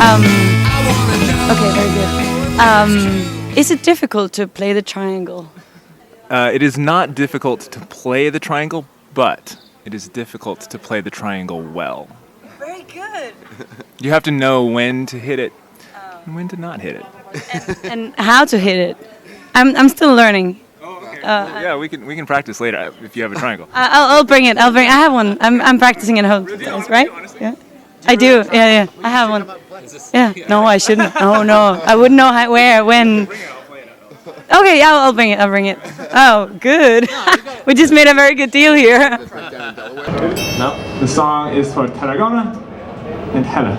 Okay, very good. Is it difficult to play the triangle? It is not difficult to play the triangle, but it is difficult to play the triangle well. Very good. You have to know when to hit it and when to not hit it. And how to hit it. I'm still learning. Yeah, we can practice later if you have a triangle. I'll bring it. I have one. I'm practicing at home sometimes, right? Yeah. I do. Yeah. I have one. Yeah. No, I shouldn't. Oh no, I wouldn't know how, where, when. Okay, yeah, I'll bring it. Oh, good. We just made a very good deal here. No, the song is for Tarragona and Hella.